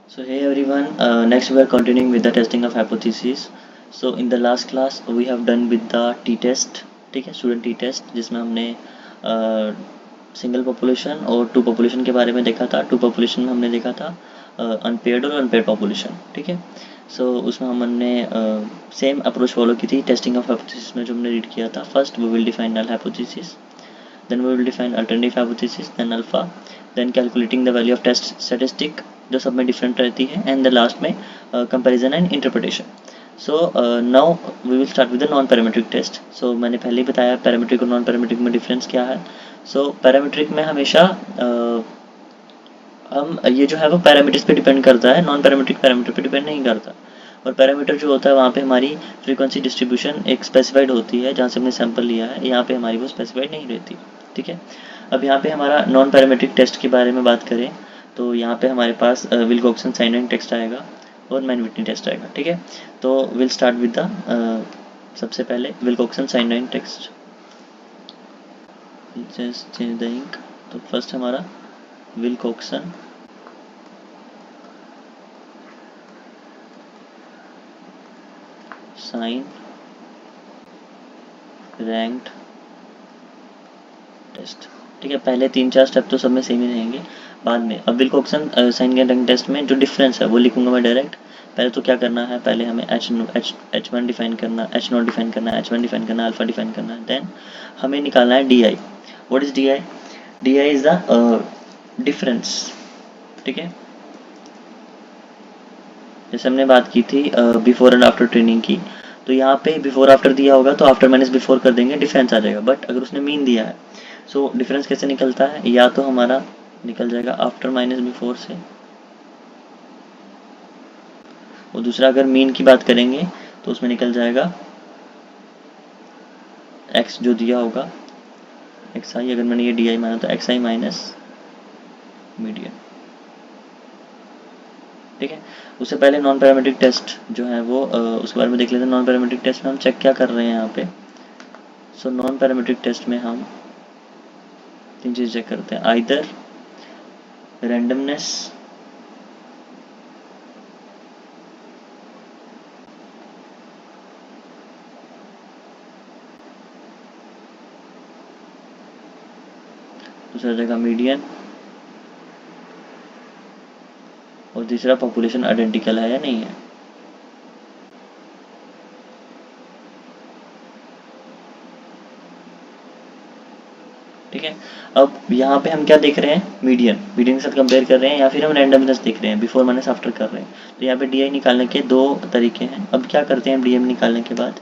So hey everyone, next we are continuing with the testing of hypothesis. So in the last class we have done with the t-test, ठीक है, student T-test, जिसमें हमने single population और to population के बारे में देखा था। टू पॉपुलेशन में हमने देखा था अनपेयर्ड और अनपेयर्ड पॉपुलेशन, ठीक है। सो उसमें हमने सेम अप्रोच फॉलो की थी टेस्टिंग ऑफ हाइपोथेसिस में, जो हमने रीड किया था। First we will define null hypothesis, then we will define alternative hypothesis, then alpha, then calculating the value of test statistic जो सब में डिफरेंट रहती है, एंड द लास्ट में comparison and interpretation. So now we will start with the non parametric test. So मैंने पहले ही बताया parametric और नॉन पैरामीट्रिक में डिफरेंस क्या है। सो पैरामीट्रिक में हमेशा हम ये जो है वो पैरामीटर्स पे डिपेंड करता है, नॉन पैरामीट्रिक पैरामीटर पे डिपेंड नहीं करता। और पैरामीटर जो होता है वहाँ पे हमारी फ्रीक्वेंसी डिस्ट्रीब्यूशन एक स्पेसिफाइड होती है, जहाँ से हमने सैंपल लिया है। यहाँ पे हमारी वो स्पेसिफाइड नहीं रहती, ठीक है। अब यहाँ पे हमारा नॉन पैरामीट्रिक टेस्ट के बारे में बात करें तो यहाँ पे हमारे पास विल्कोक्सन साइन एंड टेस्ट आएगा और मैन विटनी टेस्ट आएगा, ठीक है। तो विल स्टार्ट विद द सबसे पहले Wilcoxon sign and test. Just change the ink. तो फर्स्ट हमारा विल्कोक्सन साइन रैंक्ड टेस्ट, ठीक है। पहले 3-4 स्टेप तो सब में सेम ही रहेंगे, बाद में अब विल्कोक्सन साइन रैंक टेस्ट में जो डिफरेंस है वो लिखूंगा मैं डायरेक्ट। पहले तो क्या करना है, पहले हमें H1 डिफाइन करना, H0 डिफाइन करना, H1 डिफाइन करना, अल्फा डिफाइन करना है। देन हमें निकालना है D I. What is D I? D I is the difference, ठीक है। जैसे हमने बात की थी बिफोर एंड आफ्टर ट्रेनिंग की, तो यहाँ पे बिफोर आफ्टर दिया होगा तो आफ्टर माइनस बिफोर कर देंगे, डिफरेंस आ जाएगा। बट अगर उसने मीन दिया है, सो डिफरेंस कैसे निकलता है, या तो हमारा निकल जाएगा आफ्टर माइनस बिफोर से, और दूसरा अगर मीन की बात करेंगे तो उसमें निकल जाएगा एक्स जो दिया होगा, एक्स आई। अगर मैंने ये डी आई माना तो एक्स आई माइनस मीडियन, ठीक है। उससे पहले नॉन पैरामीट्रिक टेस्ट जो है वो उसके बारे में देख लेते हैं। नॉन पैरामीट्रिक टेस्ट में हम चेक क्या कर रहे हैं यहाँ पे। सो नॉन पैरामीट्रिक टेस्ट में हम 3 चीज़ चेक करते हैं, आइदर रैंडमनेस, दूसरा जगह मीडियन, और तीसरा पॉपुलेशन आइडेंटिकल है या नहीं है। ठीक है। अब यहाँ पे हम क्या देख रहे हैं, मीडियन, मीडियन के साथ कंपेयर कर रहे हैं, या फिर हम रैंडमनेस देख रहे हैं, बिफोर माइनस आफ्टर कर रहे हैं। तो यहाँ पे डी आई निकालने के 2 तरीके हैं। अब क्या करते हैं, डी आई निकालने के बाद,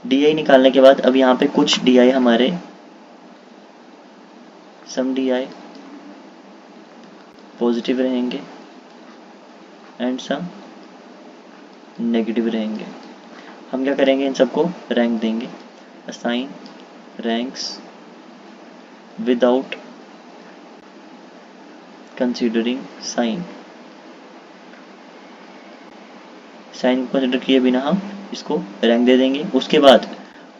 डी आई निकालने के बाद अब यहाँ पे कुछ डी आई हमारे सम डी आई पॉजिटिव रहेंगे एंड सम नेगेटिव रहेंगे। हम क्या करेंगे, इन सबको रैंक देंगे, assign ranks without considering sign. Sign को कंसिडर किए बिना हम इसको रैंक दे देंगे। उसके बाद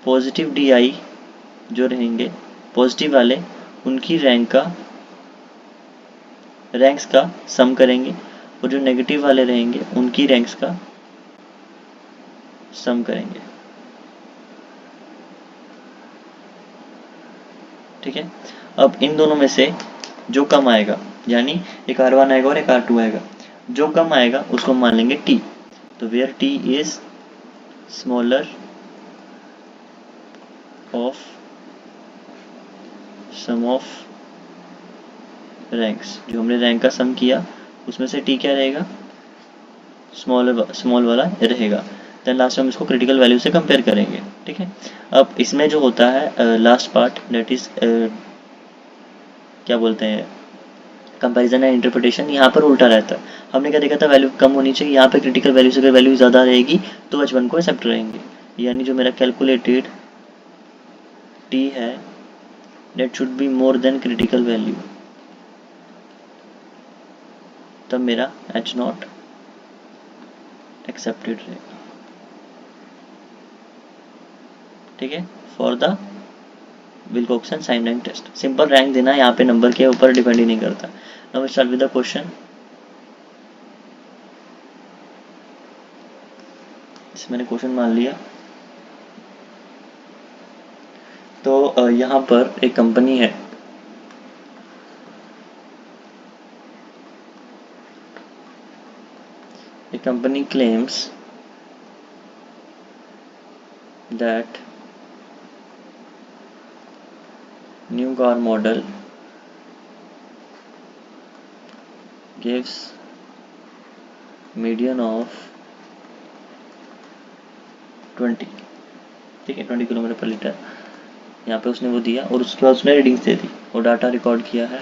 पॉजिटिव डी आई जो रहेंगे, पॉजिटिव वाले, उनकी रैंक्स का सम करेंगे, और जो नेगेटिव वाले रहेंगे उनकी रैंक्स का सम करेंगे, ठीक है। अब इन दोनों में से जो कम आएगा, यानी एक R1 आएगा और एक R2 आएगा, जो कम आएगा उसको मान लेंगे T। तो where T is smaller of sum of ranks, जो हमने रैंक का सम किया उसमें से T क्या रहेगा, स्मॉल वाला रहेगा। देन लास्ट में हम इसको क्रिटिकल वैल्यू से कंपेयर करेंगे, ठीक है। अब इसमें जो होता है लास्ट पार्ट, दैट इज क्या बोलते हैं, कंपैरिजन एंड इंटरप्रिटेशन, यहाँ पर उल्टा रहता है। हमने क्या देखा था, वैल्यू कम होनी चाहिए, यहाँ पे क्रिटिकल वैल्यू से अगर वैल्यू ज़्यादा रहेगी तो H1 को एक्सेप्ट रहेंगे। यानी जो मेरा कैलकुलेटेड T है that should be more than critical value, तब मेरा H0 एक्सेप्टेड रहेगा, ठीक है, for the Wilcoxon sign rank test. Simple rank देना, यहाँ पे नंबर के ऊपर डिपेंड ही नहीं करता। Now start with the question. जैसे मैंने क्वेश्चन मान लिया। तो यहाँ पर एक कंपनी है, a company claims that new car model gives median of 20, ठीक है, 20 किलोमीटर पर लीटर। यहाँ पे उसने वो दिया और उसके बाद उसने रीडिंग्स दे दी और डाटा रिकॉर्ड किया है।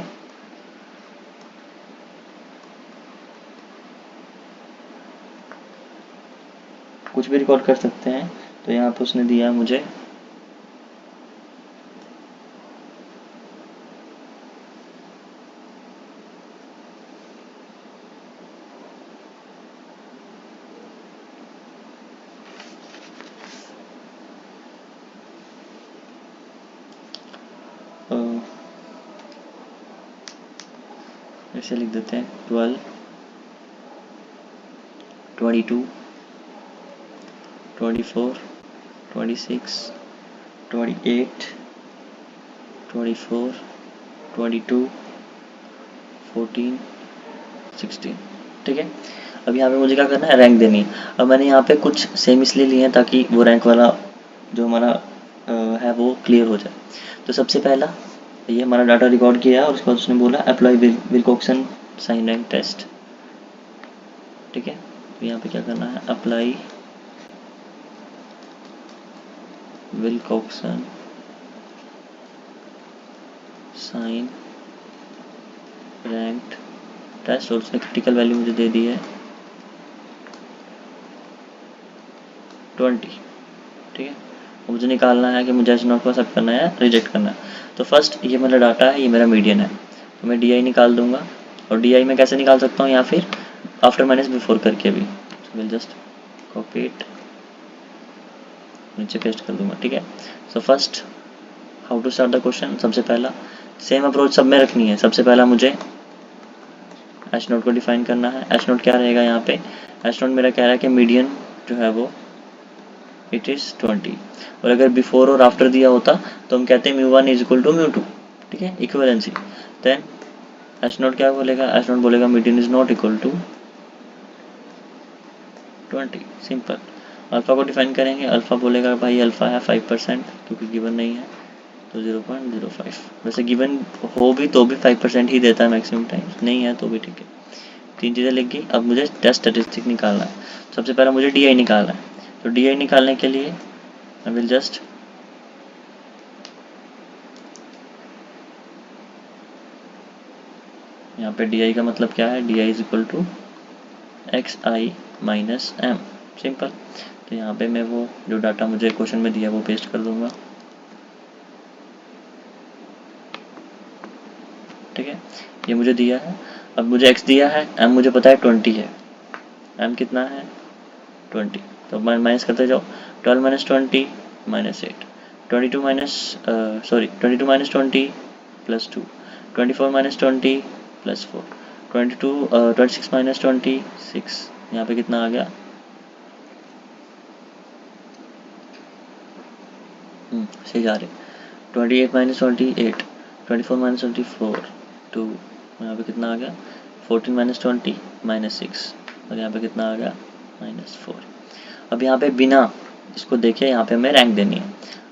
कुछ भी रिकॉर्ड कर सकते हैं। तो यहाँ पे उसने दिया मुझे ऐसे लिख देते हैं 12, 22, 24, 26, 28, 24, 22, 14, 16, ठीक है। अब यहाँ पे मुझे क्या करना है, रैंक देनी है। अब मैंने यहाँ पे कुछ सेम इसलिए लिए हैं ताकि वो रैंक वाला जो हमारा है वो क्लियर हो जाए। तो सबसे पहला ये हमारा डाटा रिकॉर्ड किया और उसके बाद उसने बोला अप्लाई विल्कोक्सन साइन रैंक टेस्ट, ठीक है। तो यहाँ पे क्या करना है, अप्लाई विल्कोक्सन साइन रैंक टेस्ट और उसने क्रिटिकल वैल्यू मुझे दे दी है 20, ठीक है। मुझे निकालना है कि मुझे नॉट को एक्सेप्ट करना है, रिजेक्ट करना है। तो फर्स्ट ये मेरा डाटा है, ये मेरा मीडियन है, तो मैं डी आई निकाल दूंगा। और डी आई में कैसे निकाल सकता हूँ, या फिर आफ्टर माइनस बिफोर करके भी। विल जस्ट कॉपी इट, नीचे पेस्ट कर दूंगा, ठीक है। So first how to start the question, सबसे पहला सेम अप्रोच सब में रखनी है। सबसे पहला मुझे एच नोट को डिफाइन करना है। एच नोट क्या रहेगा यहाँ पे, एच नोट मेरा कह रहा है कि मीडियन जो है वो इट इज़ 20, और अगर बिफोर और आफ्टर दिया होता तो हम कहते हैं μ1 इज इक्वल टू μ2, ठीक है, इक्विवेलेंसी। देन एच नोट क्या बोलेगा, एच नोट बोलेगा median is not equal to 20, simple. Alpha को डिफाइन करेंगे, अल्फा बोलेगा भाई अल्फा है 5%, क्योंकि गिवन नहीं है तो 0.05। वैसे गिवन हो भी तो भी 5% ही देता है मैक्सिमम टाइम्स, नहीं है तो भी ठीक है। तीन चीज़ें लिख गई। अब मुझे टेस्ट स्टैटिस्टिक निकालना है। सबसे पहला मुझे डी आई निकालना है। तो डी आई निकालने के लिए आई विल जस्ट यहाँ पे डी आई का मतलब क्या है, D I is equal to X I minus M, simple. तो यहाँ पे मैं वो जो डाटा मुझे क्वेश्चन में दिया वो पेस्ट कर दूंगा, ठीक है। ये मुझे दिया है। अब मुझे x दिया है, m मुझे पता है 20 है, m कितना है 20, तो माइनस करते जाओ। 12 minus 20 minus 8, 22 minus 22 minus 20 plus 2, 24 minus 20 plus 4, 26 minus 26, यहाँ पे कितना आ गया, सही जा रहे। 28 माइनस 28, 24 माइनस 24 2, यहाँ पे कितना आ गया 14 माइनस 20 माइनस 6, और यहाँ पे कितना आ गया -4। अब यहाँ पे बिना इसको देखे यहाँ पे हमें रैंक देनी है।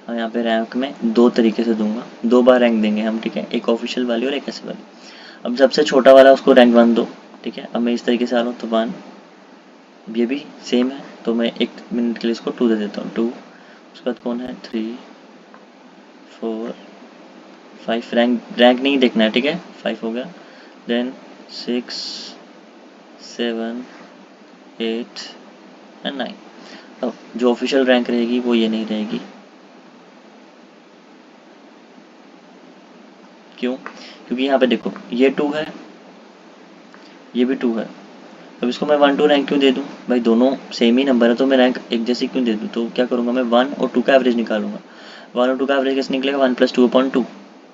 और यहाँ पे रैंक में दो तरीके से दूंगा, दो बार रैंक देंगे हम, ठीक है, एक ऑफिशियल वाली और एक ऐसे वाली। अब सबसे छोटा वाला उसको रैंक 1 दो, ठीक है। अब मैं इस तरीके से आ रहा हूँ तो 1, ये भी सेम है तो मैं 1 मिनट के लिए इसको 2 दे देता हूँ, 2। उसके बाद कौन है 3, 4, 5, रैंक नहीं देखना है, ठीक है, 5 हो गया। Then 6, 7, 8 and 9। अब जो ऑफिशियल रैंक रहेगी वो ये नहीं रहेगी, क्यों, क्योंकि यहाँ पे देखो ये 2 है, ये भी 2 है। अब इसको मैं 1 2 रैंक क्यों दे दूँ भाई, दोनों सेम ही नंबर है तो मैं रैंक एक जैसी क्यों दे दूँ। तो क्या करूँगा मैं 1 और 2 का एवरेज निकालूंगा। 1 और 2 का एवरेज कैसे निकलेगा, 1 + 2/2,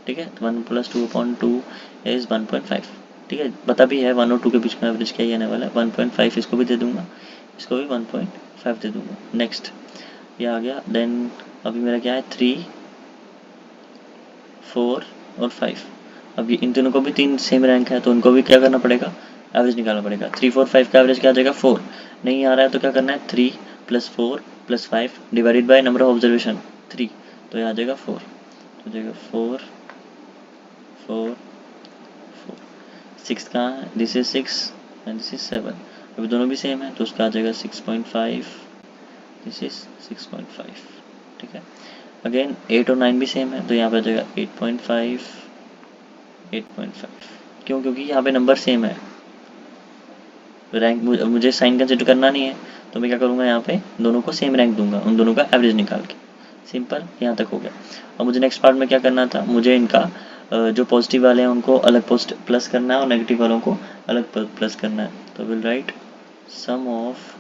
ठीक है। तो 1 + 2/2 इज 1.5, ठीक है। पता भी है 1 और 2 के बीच में एवरेज क्या ही आने वाला है, 1.5 इसको भी दे दूंगा, इसको भी 1.5 दे दूंगा। नेक्स्ट ये आ गया। देन अभी मेरा क्या है 3, 4 और 5। अब ये इन तीनों को भी 3 सेम रैंक है तो उनको भी क्या करना पड़ेगा, एवरेज निकालना पड़ेगा। 3, 4, 5 का एवरेज क्या आ जाएगा 4। नहीं आ रहा है तो क्या करना है 3 + 4 + 5 divided by number of observation 3, तो ये आ जाएगा 4। तो जाएगा 4, 4, 4। 6 कहाँ है, this is 6 and this is 7। अभी दोनों भी सेम है तो उसका आ जाएगा 6.5, दिस इज 6.5। ठीक है। अगेन 8 और 9 भी सेम है तो यहाँ पे आ जाएगा 8.5, 8.5। क्यों, क्योंकि यहाँ पे नंबर सेम है। रैंक मुझे साइन कंसिडर करना नहीं है तो मैं क्या करूँगा, यहाँ पे दोनों को सेम रैंक दूंगा, उन दोनों का एवरेज निकाल के। सिंपल, यहाँ तक हो गया। और मुझे नेक्स्ट पार्ट में क्या करना था, मुझे इनका जो पॉजिटिव वाले हैं उनको अलग प्लस करना है और नेगेटिव वालों को अलग प्लस करना है। तो will write some of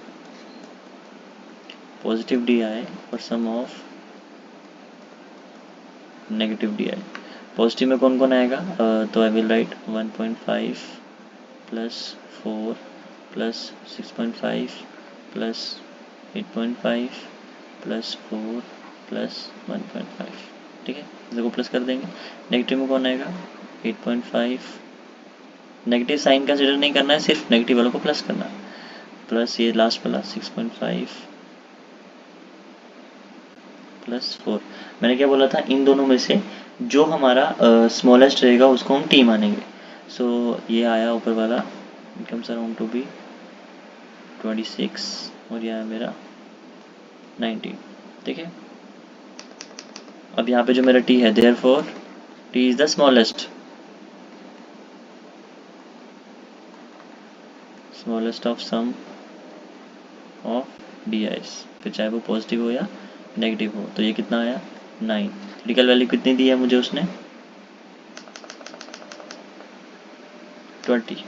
positive D I और some of negative D I. Positive में कौन कौन आएगा, तो आई विल राइट 1.5 + 4 + 6.5 + 8.5 + 4 + 1.5। ठीक है, इसको प्लस कर देंगे। नेगेटिव में कौन आएगा 8.5। नेगेटिव साइन कंसिडर नहीं करना है, सिर्फ नेगेटिव वालों को प्लस करना है। प्लस ये लास्ट वाला 6.5 + 4। मैंने क्या बोला था, इन दोनों में से जो हमारा स्मॉलेस्ट रहेगा उसको हम टी मानेंगे। सो ये आया ऊपर वाला, कम्स अराउंड टू बी 26 और यह है मेरा 19। ठीक है। अब यहाँ पे जो मेरा टी है, therefore T is the smallest of sum of D I's, फिर चाहे वो पॉजिटिव हो या नेगेटिव हो। तो ये कितना आया 9। क्रिटिकल वैल्यू कितनी दी है मुझे उसने 20।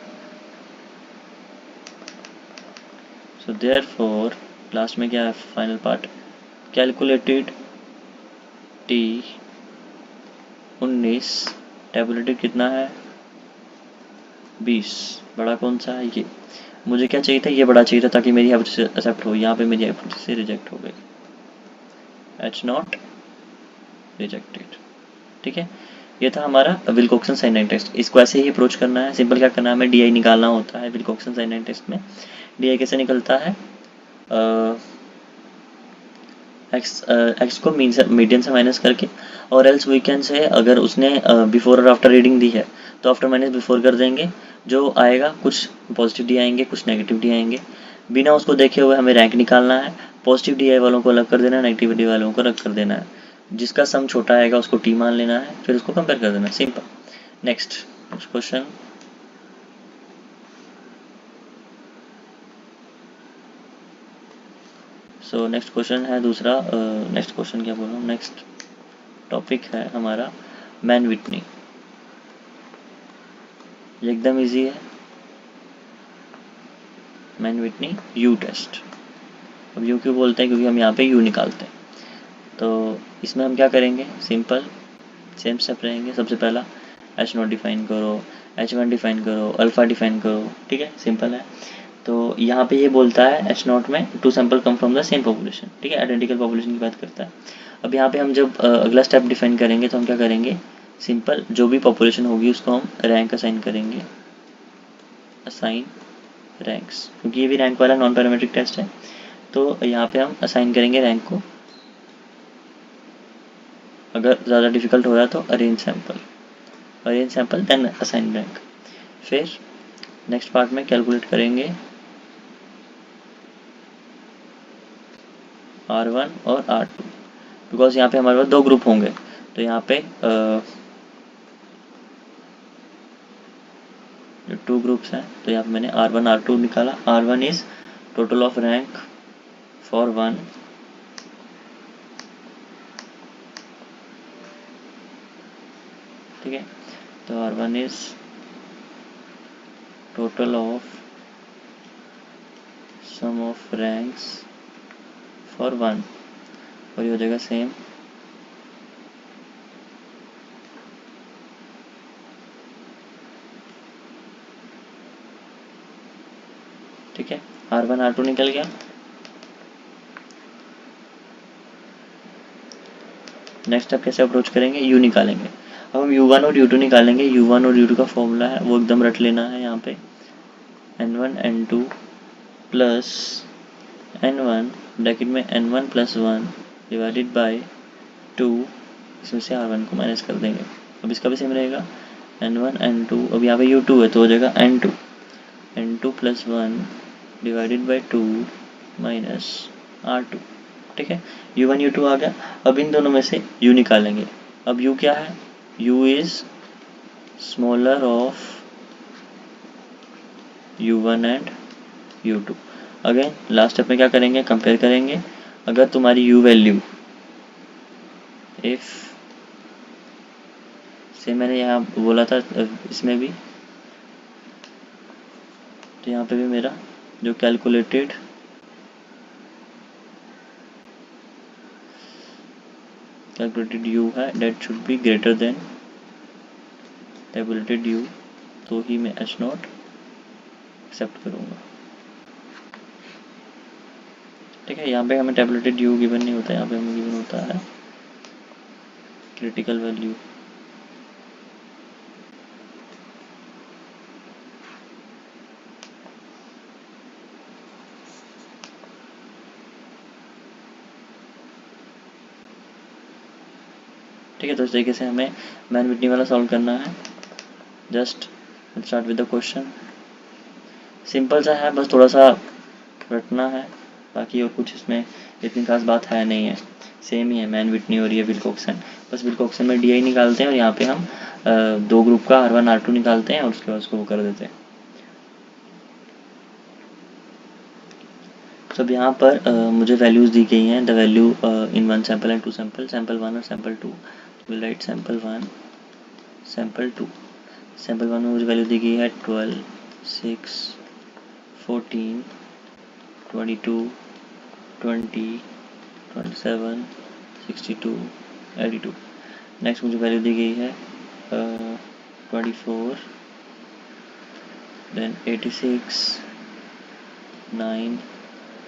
सो देयरफॉर लास्ट में क्या है, final part, calculated T 19, tabulated कितना है 20। बड़ा कौन सा है, ये मुझे क्या चाहिए था, ये बड़ा चाहिए था ताकि मेरी हाइपोथेसिस एक्सेप्ट हो। यहाँ पे मेरी हाइपोथेसिस रिजेक्ट हो गई, H0 रिजेक्टेड। ठीक है, ये था हमारा विल्कोक्सन साइन टेस्ट। इसको ऐसे ही अप्रोच करना है, सिंपल क्या करना है, हमें डी निकालना होता है विल्कोक्सन साइन टेस्ट में। डी कैसे निकलता है, एक्स को मीडियन से माइनस करके, और एल्स वी कैन से अगर उसने बिफोर और आफ्टर रीडिंग दी है तो आफ्टर माइनस बिफोर कर देंगे। जो आएगा कुछ पॉजिटिव डी आएंगे, कुछ नेगेटिव डी आएंगे। बिना उसको देखे हुए हमें रैंक निकालना है। पॉजिटिव डी आई वालों को अलग कर देना है, नेगेटिव डी वालों को अलग कर देना है। जिसका सम छोटा आएगा उसको टी मान लेना है, फिर उसको कंपेयर कर देना, simple. Next question, so next question है दूसरा, नेक्स्ट क्वेश्चन क्या बोल रहा हूँ, नेक्स्ट टॉपिक है हमारा मैन विटनी। ये एकदम इजी है, मैन विटनी यू टेस्ट। अब यू क्यों बोलते हैं, क्योंकि हम यहाँ पे यू निकालते हैं। तो इसमें हम क्या करेंगे, सिंपल सेम स्टेप रहेंगे। सबसे पहला H0 डिफाइन करो, H1 डिफाइन करो, अल्फा डिफाइन करो। ठीक है, सिंपल है। तो यहाँ पे ये बोलता है H0 में 2 sample come from the same population. ठीक है, आइडेंटिकल पॉपुलेशन की बात करता है। अब यहाँ पे हम जब अगला स्टेप डिफाइन करेंगे तो हम क्या करेंगे, सिंपल जो भी पॉपुलेशन होगी उसको हम रैंक असाइन करेंगे, असाइन रैंक्स, क्योंकि ये भी रैंक वाला नॉन पैरामेट्रिक टेस्ट है। तो यहाँ पे हम असाइन करेंगे रैंक को। अगर ज़्यादा डिफिकल्ट हो रहा है तो arrange sample then assign rank. फिर नेक्स्ट पार्ट में कैलकुलेट करेंगे R1 और R2, बिकॉज यहाँ पे हमारे पास 2 ग्रुप होंगे। तो यहाँ पे जो 2 ग्रुप्स हैं तो यहाँ पे मैंने R1 R2 निकाला। R1 is total of rank for 1, ठीक है। तो R1 is total of sum of ranks for 1, और ये हो जाएगा सेम ठीक है, R1 R2 निकल गया। नेक्स्ट स्टेप कैसे अप्रोच करेंगे, U निकालेंगे। अब हम U1 और U2 निकालेंगे। U1 और U2 का फॉर्मूला है वो एकदम रट लेना है यहाँ पे, N1 N2 plus N1 bracket में N1 प्लस 1 डिवाइडेड बाई 2, इसमें से R1 को माइनस कर देंगे। अब इसका भी सेम रहेगा, N1 N2, अब यहाँ पे U2 है तो हो जाएगा N2 plus 1 divided by 2 minus R2। ठीक है, U1 U2 आ गया। अब इन दोनों में से U निकालेंगे। अब U क्या है, U is smaller of U1 and U2। Again last step में क्या करेंगे, कंपेयर करेंगे। अगर तुम्हारी U वैल्यू, इफ से मैंने यहाँ बोला था इसमें भी, तो यहाँ पे भी मेरा जो कैलकुलेटेड U है that should be greater than tabulated U, तो ही मैं H0 एक्सेप्ट करूँगा। ठीक है, यहाँ पे हमें टेबुलेटेड U गिवन नहीं होता, यहाँ पे हमें गिवन होता है क्रिटिकल वैल्यू। ठीक है, तो इस तरीके से हमें मैन विटनी वाला सॉल्व करना है। Just start with the question. Simple सा है, बस थोड़ा सा रटना है, बाकी और कुछ इसमें इतनी खास बात है नहीं है, सेम ही है मैन विटनी और ये विल्कोक्सन। बस विल्कोक्सन में DI निकालते हैं और यहाँ पे हम दो ग्रुप का R1 R2 निकालते हैं और उसके बाद उसको कर देते हैं। तो अब यहाँ पर मुझे वैल्यूज़ दी गई हैं, the value in one sample and two sample, sample 1 और sample 2। Will write sample 1 sample 2। Sample 1 में मुझे वैल्यू दी गई है 12 6 14 22 20 27 62 82। नेक्स्ट मुझे वैल्यू दी गई है 24 देन 86 9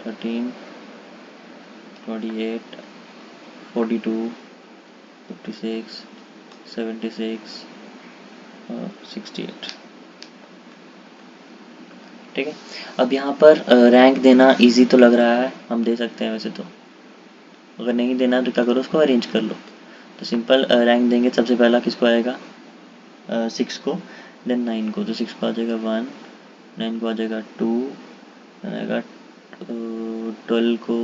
13 28 42 56 76 और 68। ठीक है, अब यहाँ पर रैंक देना इजी तो लग रहा है, हम दे सकते हैं वैसे तो। अगर नहीं देना तो क्या करो, उसको अरेंज कर लो। तो सिंपल रैंक देंगे, सबसे पहला किसको आएगा, 6 को, देन 9 को। तो 6 को आ जाएगा 1, 9 को आ जाएगा 2, आएगा 12 को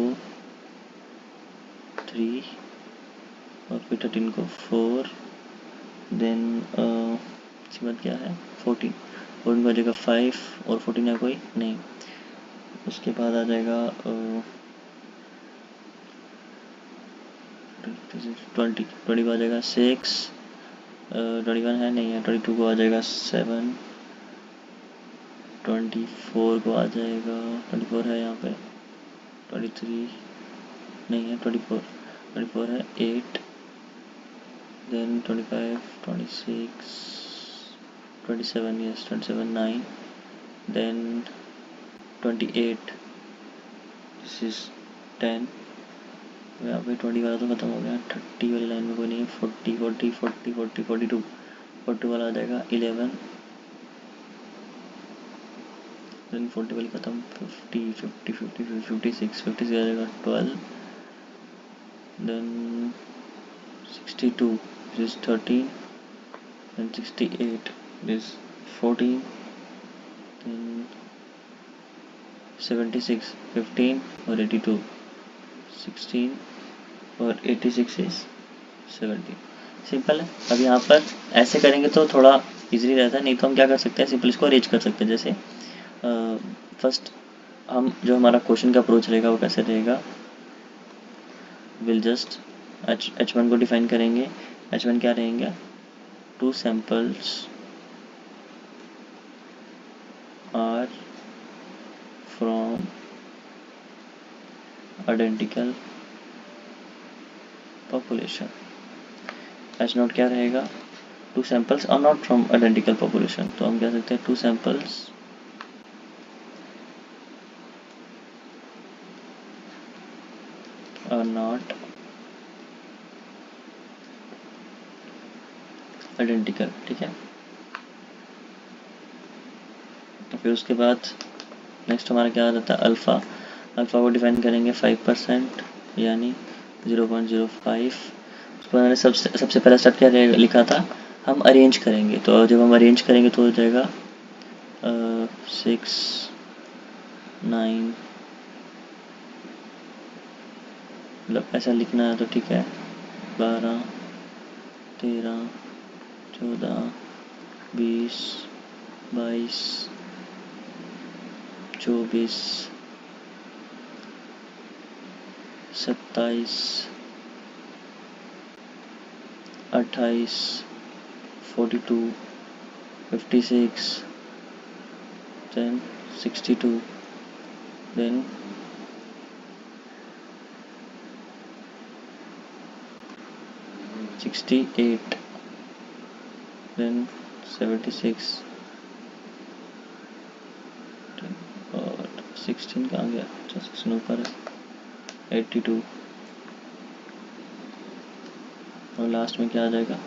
3 और फिर 13 को 4, देन इसके बाद क्या है 14 को आ जाएगा 5 और 14 है कोई नहीं। उसके बाद आ जाएगा 20 को आ जाएगा 6, 21 है नहीं है, 22 को आ जाएगा 7, 24 को आ जाएगा 24 है यहाँ पे, 23 नहीं है, 24 है 8, then 25 26 27 yes 27 9, then 28 this is 10। यहाँ पे 20 वाला तो खत्म हो गया, 30 वाली लाइन में कोई नहीं है, 40 40 40 40 42 42 वाला आ जाएगा 11, देन 40 वाली खत्म, 50 50 50 56 56 आ जाएगा 12, then 62 this is 13, then 68 this 14, then 76 15 और 82 16 और 86 इज 17। सिंपल है। अब यहाँ पर ऐसे करेंगे तो थोड़ा इजीली रहता है, नहीं तो हम क्या कर सकते हैं, सिंपल इसको अरेंज कर सकते हैं। जैसे फर्स्ट हम जो हमारा क्वेश्चन का अप्रोच रहेगा वो कैसे रहेगा, विल जस्ट H1 को डिफाइन करेंगे। H1 क्या रहेंगे, 2 samples are from identical population. H0 क्या रहेगा, 2 samples are not from identical population, तो हम कह सकते हैं 2 सैम्पल्स आर नॉट आइडेंटिकल। ठीक है, तो फिर उसके बाद नेक्स्ट हमारा क्या आ जाता है, अल्फ़ा। अल्फ़ा को डिफाइन करेंगे 5%, यानी 0.05। उसको मैंने सबसे पहला स्टेप क्या लिखा था, हम अरेंज करेंगे। तो जब हम अरेंज करेंगे तो हो जाएगा 6 9, मतलब ऐसा लिखना है तो ठीक है, 12 13 14 20 22 24 27 28 42 56 then 62 then 68 then 76 और 16 कहाँ गया, 16 ऊपर है, 82 और लास्ट में क्या आ जाएगा,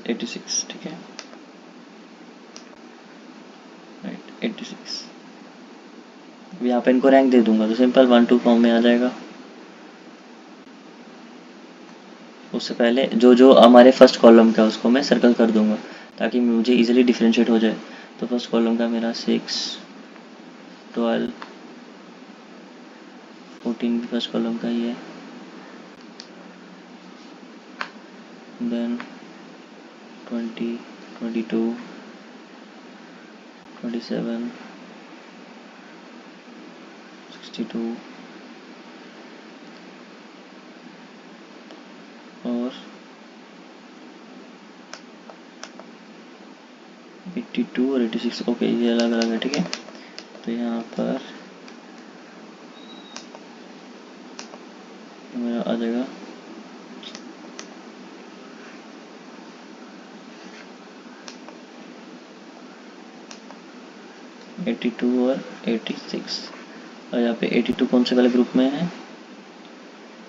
86। ठीक है, राइट 86। अब यहाँ पे इनको रैंक दे दूंगा तो सिंपल 1 2 फॉर्म में आ जाएगा। उससे पहले जो जो हमारे फर्स्ट कॉलम का उसको मैं सर्कल कर दूंगा ताकि मुझे इजीली डिफरेंशिएट हो जाए। तो फर्स्ट कॉलम का मेरा 6 12 14 भी फर्स्ट कॉलम का ही है, देन 20 22 27 62 और 82 और 86। ओके, ये अलग अलग है। ठीक है, तो यहाँ पर मेरा आ जाएगा 82 और 86। और यहाँ पे 82 कौन से वाले ग्रुप में है,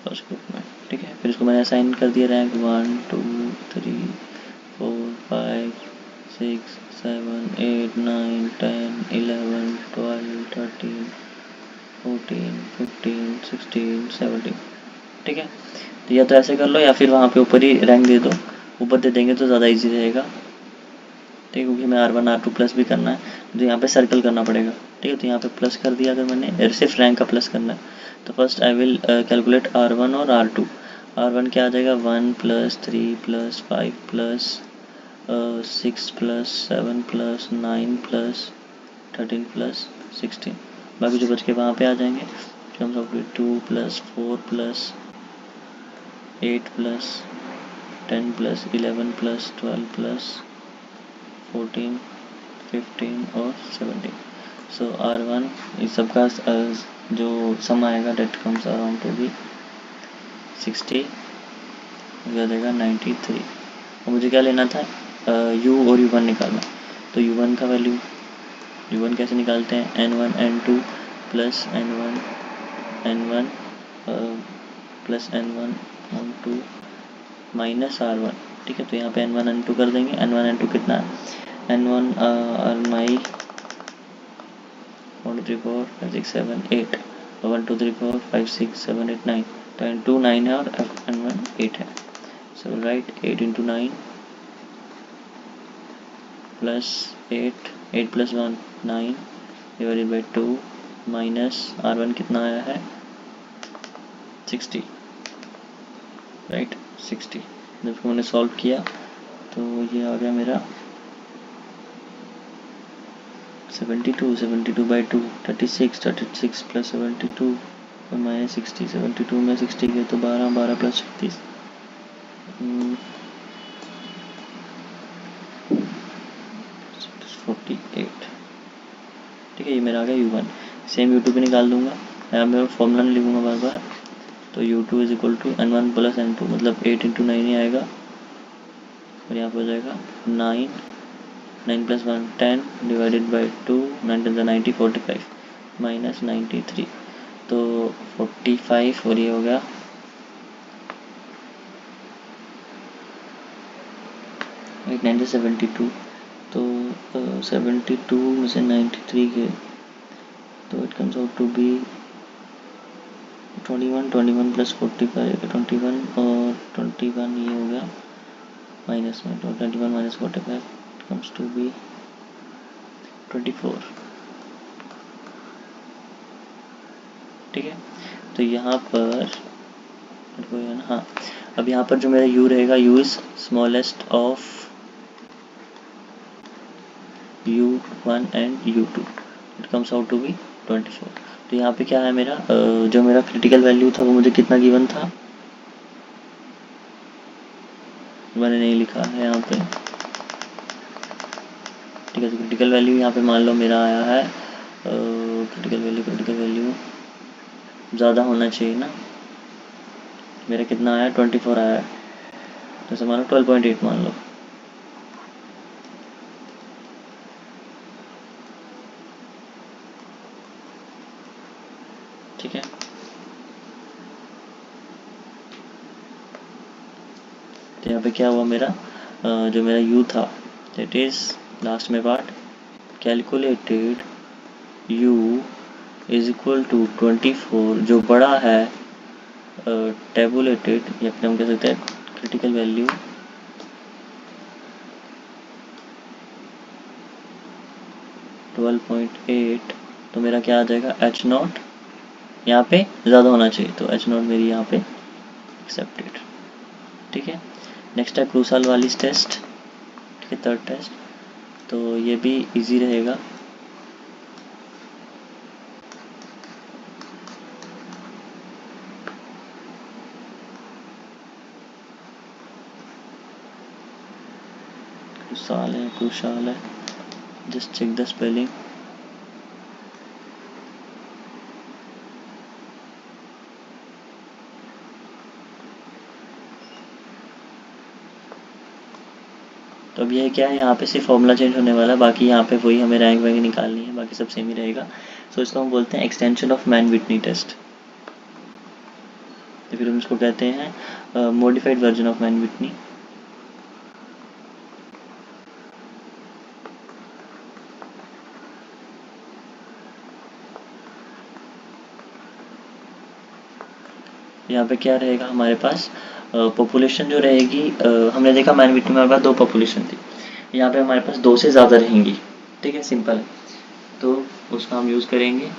फर्स्ट ग्रुप में। ठीक है, फिर इसको मैंने असाइन कर दिया रैंक 1 2 3 4 5 6 7 8 9 10 11 12 13 14 15 16 17। ठीक है, तो या तो ऐसे कर लो या फिर वहाँ पे ऊपर ही रैंक दे दो, ऊपर दे देंगे तो ज़्यादा इजी रहेगा। ठीक है, क्योंकि मैं R1 R2 प्लस भी करना है तो यहाँ पे सर्कल करना पड़ेगा। ठीक है, तो यहाँ पे प्लस कर दिया अगर मैंने, सिर्फ रैंक का प्लस करना है। तो first I will calculate R1 और R2। R1 क्या आ जाएगा, 1 + 3 + 5 + 6 + 7 + 9 + 13 + 16। बाकी जो बच के वहाँ पे आ जाएंगे, हम सब 2 + 4 + 8 + 10 + 11 + 12 + 14 15 और 17। सो R1 इस सब का जो सम आएगा that comes around to be 60, हो जाएगा 93। और मुझे क्या लेना था, U और U1 निकालना। तो U1 का वैल्यू, U1 कैसे निकालते हैं, N1 N2 + N1 N1 + N1 N2 - R1। ठीक है, तो यहाँ पे N1 N2 कर देंगे। N1 N2 कितना है, N1 are my 1 2 3 4 5 6 7 8, 1 2 3 4 5 6 7 8 9, तो N2 9 है और N1 8 है। So we'll write 8 × 9 plus 8, 8 + 1 9 divided by 2 minus R1 कितना आया है, 60, राइट 60। जब इसको मैंने सॉल्व किया तो ये आ गया मेरा 72, 72/2 36, 36 + 72 और -60, 72 में 60 गए तो 12, 12 + 36 48। ठीक है, ये मेरा आ गया U1। सेम U2 भी निकाल दूंगा, यहाँ मैं फॉर्मूला नहीं लिखूंगा बार बार। तो U2 = N1 + N2, मतलब 8 × 9 ही आएगा और यहाँ पर हो जाएगा 9 9 + 1 10 डिवाइडेड बाई 2 9 × 90 45 माइनस 93 तो 45 और ये हो गया 72 तो 72 में से 93 के तो it comes out to be 21 21 + 45 21 और 21 ये हो गया माइनस में तो 21 - 45 कम्स टू बी 24। ठीक है, तो यहाँ पर हाँ, अब यहाँ पर जो मेरा u रहेगा u is smallest of u1 and u2 it comes out to be 24। तो यहाँ पे क्या है मेरा जो मेरा क्रिटिकल वैल्यू था वो मुझे कितना गिवन था, मैंने नहीं लिखा है यहाँ पे। ठीक है, तो क्रिटिकल वैल्यू यहाँ पे मान लो मेरा आया है क्रिटिकल वैल्यू ज़्यादा होना चाहिए ना, मेरा कितना आया 24 आया है, जैसे मान लो 12.8 मान लो। ठीक है, तो यहाँ पे क्या हुआ मेरा जो मेरा u था दैट इज लास्ट में part calculated u is equal to 24 जो बड़ा है टेबुलेटेड या फिर हम कह सकते हैं क्रिटिकल वैल्यू (12.8) तो मेरा क्या आ जाएगा h0 यहाँ पे ज़्यादा होना चाहिए तो h0 मेरी यहाँ पे एक्सेप्टेड। ठीक है, नेक्स्ट है क्रूसाल वाली टेस्ट। ठीक है, थर्ड टेस्ट, तो ये भी इजी रहेगा। क्रूसाल है, जस्ट चेक द स्पेलिंग। तो अब ये क्या है, यहाँ पे सिर्फ फॉर्मूला चेंज होने वाला है, बाकी यहाँ पे वही हमें रैंक वैंक निकालनी है, बाकी सब सेम ही रहेगा। सो इसको हम बोलते हैं extension of Mann Whitney test, तो फिर हम इसको कहते हैं modified version of Mann Whitney. यहाँ पे क्या रहेगा हमारे पास पॉपुलेशन जो रहेगी, हमने देखा मैन विटनी में हमारे पास 2 पॉपुलेशन थी, यहाँ पे हमारे पास 2 से ज़्यादा रहेंगी। ठीक है, सिंपल है, तो उसका हम यूज़ करेंगे।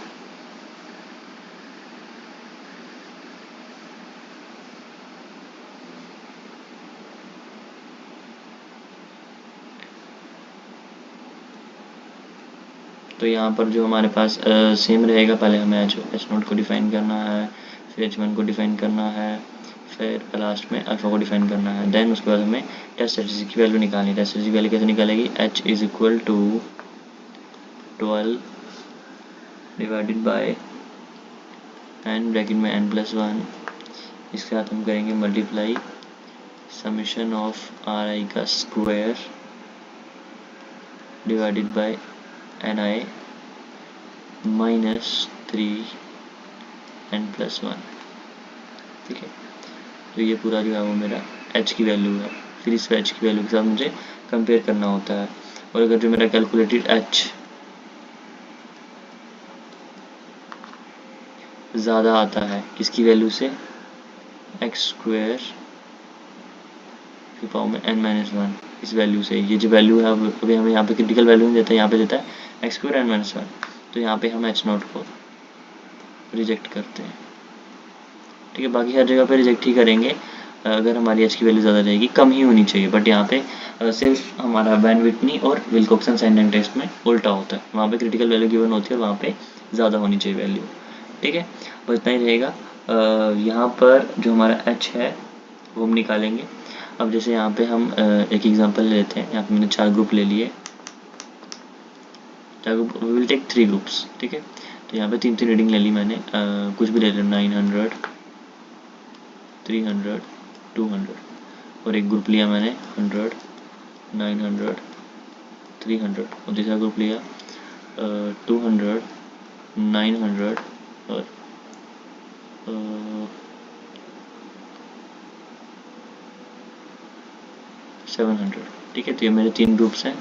तो यहाँ पर जो हमारे पास सेम रहेगा, पहले हमें h0 को डिफाइन करना है, फिर h1 को डिफाइन करना है, फिर लास्ट में अल्फा को डिफाइन करना है। देन उसके बाद हमें टेस्ट स्ट्रेटजी की वैल्यू निकालनी है। टेस्ट स्ट्रेटजी की वैल्यू कैसे निकालेगी, h is equal to 12 divided by n bracket में n+1, इसके साथ हम करेंगे मल्टीप्लाई समेशन ऑफ ri का square divided by ni -3 n+1। ठीक है, तो ये पूरा जो है वो मेरा h की वैल्यू है। फिर इस h की वैल्यू के साथ मुझे कंपेयर करना होता है, और अगर जो मेरा कैलकुलेटेड h ज़्यादा आता है किसकी वैल्यू से, x² की पावर में n-1 इस वैल्यू से, ये जो वैल्यू है अभी हमें यहाँ पे क्रिटिकल वैल्यू नहीं देता है, यहाँ पे देता है x² n-1, तो यहाँ पे हम h0 को रिजेक्ट करते हैं। ठीक है, बाकी हर जगह पे रिजेक्ट ही करेंगे अगर हमारी h की वैल्यू ज़्यादा रहेगी, कम ही होनी चाहिए, बट यहाँ पे सिर्फ हमारा मैन विटनी और विल्कोक्सन साइंडन टेस्ट में उल्टा होता है, वहाँ पे क्रिटिकल वैल्यू गिवन होती है और वहाँ पे ज़्यादा होनी चाहिए वैल्यू। ठीक है, बस इतना ही रहेगा। यहाँ पर जो हमारा h है वो हम निकालेंगे। अब जैसे यहाँ पे हम एक एग्जांपल लेते हैं, यहाँ पे मैंने 4 ग्रुप ले लिए, 4 group, we will take 3 groups. ठीक है, तो यहाँ पे 3 रीडिंग ले ली मैंने, कुछ भी ले लेना, 900 300 200, और एक ग्रुप लिया मैंने 100 900 300 और दूसरा ग्रुप लिया 200 900 और 700। ठीक है, तो ये मेरे 3 ग्रुप्स हैं।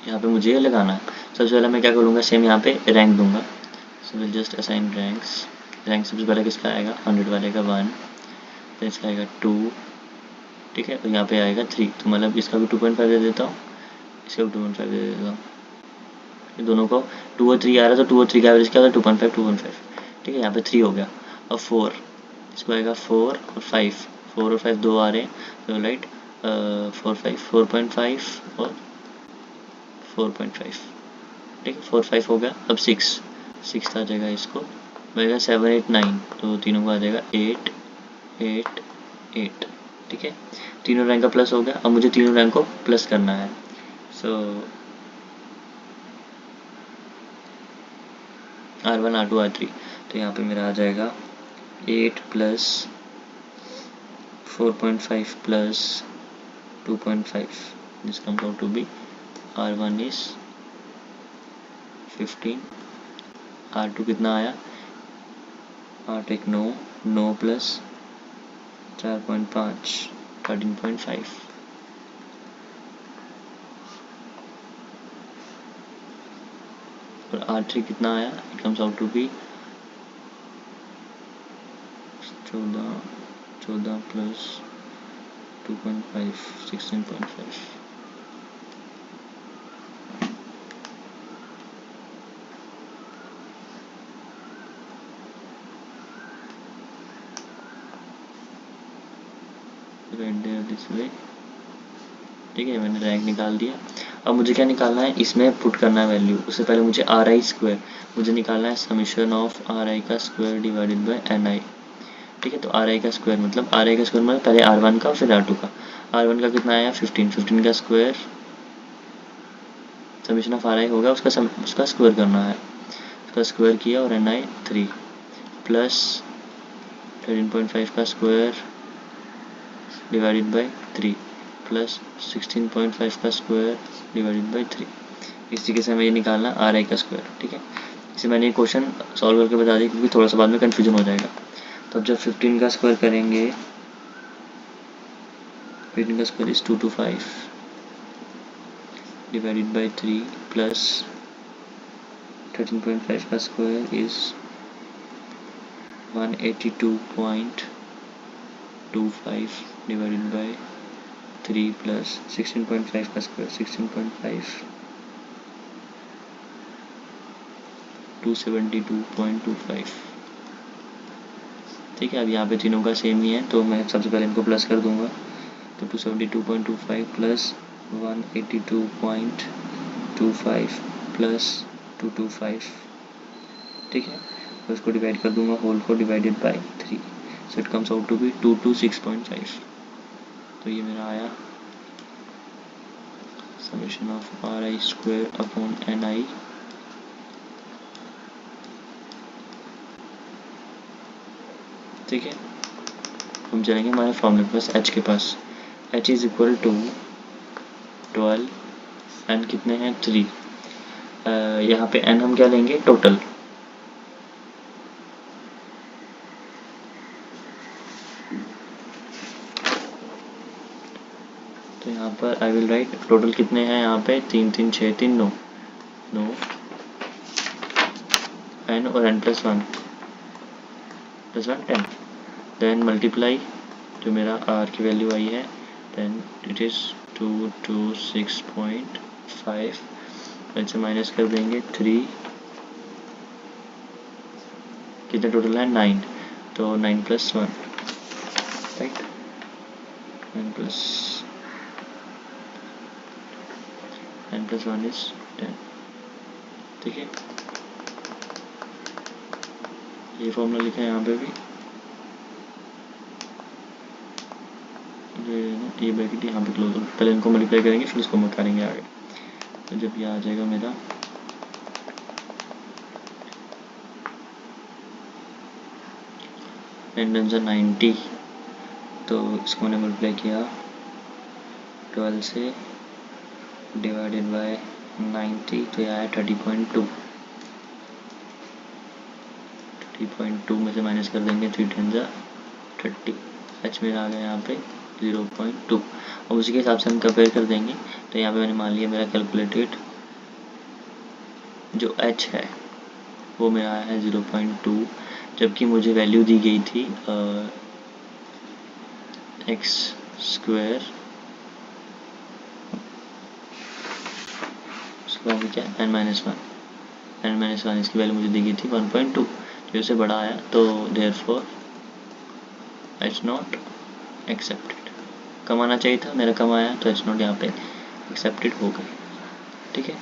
यहाँ पे मुझे ये लगाना है। सबसे पहले मैं क्या करूँगा, सेम यहाँ पे रैंक दूंगा। So will just assign ranks. Rank सबसे पहले किसका आएगा, 100 वाले का 1, फिर इसका आएगा 2, ठीक है, और यहाँ पे आएगा 3। तो मतलब इसका भी 2.5 दे देता हूँ, इसका भी 2.5 दे देता हूँ। ये दोनों को 2 और 3 आ रहा है, तो 2 और 3 का एवरेज क्या होता है, 2.5। ठीक है, यहाँ पे 3 हो गया। अब 4, इसको आएगा 4 और 5, 4 और 5 दो आ रहे हैं, तो राइट 4 5 4.5 और 4.5। ठीक है, 4 5 हो गया। अब 6 आ जाएगा, इसको बनेगा 7 8 9, तो तीनों को आ जाएगा 8 8 8। ठीक है, तीनों रैंक का प्लस हो गया। अब मुझे तीनों रैंक को प्लस करना है। सो R1 R2 R3, तो यहाँ पे मेरा आ जाएगा 8 plus 4.5 plus 2.5, this comes out to be R1 is 15, R2 कितना आया, 8 1 9, 9 प्लस 4.5 13.5। और R3 कितना आया, it comes out to be 14 plus 2.5 16.5। This way. ठीक है, मैंने रैंक निकाल दिया। अब मुझे क्या निकालना है, इसमें पुट करना है वैल्यू। उससे पहले मुझे RI स्क्वायर, मुझे निकालना है समीशन ऑफ RI का स्क्वायर डिवाइडेड बाय NI। ठीक है, तो RI का स्क्वायर मतलब पहले R1 का फिर R2 का। R1 का कितना आया 15 का स्क्वायर, समीशन ऑफ RI होगा उसका स्क्वायर करना है, उसका स्क्वायर किया और NI 3 प्लस 13.5 का स्क्वायर डिवाइडेड बाय 3 प्लस 16.5 का स्क्वायर डिवाइडेड बाय 3। इस तरीके से हमें ये निकालना RI का स्क्वायर। ठीक है, इसे मैंने ये क्वेश्चन सॉल्व करके बता दिया क्योंकि थोड़ा सा बाद में कन्फ्यूजन हो जाएगा। तो अब जब 15 का स्क्वायर करेंगे, 15 का square is 225 divided by 3 plus 13.5 का square is 182.25 divided by 3 plus 16.5 का स्क्वायर 16.5 272.25। ठीक है, अब यहाँ पे तीनों का सेम ही है, तो मैं सबसे पहले इनको प्लस कर दूंगा। तो 272.25 प्लस 182.25 प्लस 225। ठीक है, तो इसको डिवाइड कर दूंगा, होल को divided by 3, so it comes out to be 226.5। तो ये मेरा आया summation of RI square upon NI। ठीक है, हम चलेंगे हमारे फॉर्मूले के पास, H के पास। H is equal to 12, N कितने हैं 3। यहाँ पे N हम क्या लेंगे, टोटल। तो यहाँ पर आई विल राइट टोटल कितने हैं, यहाँ पे 3 3 6 3 9 9 N और N प्लस 1 10, देन मल्टीप्लाई जो मेरा R की वैल्यू आई है, देन इट इज़ 226.5, ऐसे माइनस कर देंगे 3, कितने टोटल है 9, तो 9 प्लस 1 राइट, 9 प्लस 1 इज 10। ठीक है, ये फॉर्मूला लिखा है यहाँ पे भी, ये ब्रैकेट यहाँ पे क्लोज हो, पहले इनको मल्टीप्लाई करेंगे फिर इसको करेंगे आगे। तो जब ये आ जाएगा मेरा 9 10 90, तो इसको मैंने मल्टीप्लाई किया 12 से डिवाइडेड बाय 90, तो यह आया 30.2। 30.2 में से माइनस कर देंगे 3 10 30, एच में आ गया यहाँ पे 0.2। अब उसी के हिसाब से हम कंपेयर कर देंगे। तो यहाँ पे मैंने मान लिया मेरा कैलकुलेटेड जो एच है वो मेरा आया है 0.2, जबकि मुझे वैल्यू दी गई थी एक्स स्क्वायर, उसके बाद क्या n माइनस वन, इसकी वैल्यू मुझे दी गई थी 1.2, जो इससे बड़ा आया तो देयरफॉर एच नॉट एक्सेप्टेड। कम आना चाहिए था, मेरा कम आया तो एच नॉट यहाँ पे एक्सेप्टेड हो गई। ठीक है।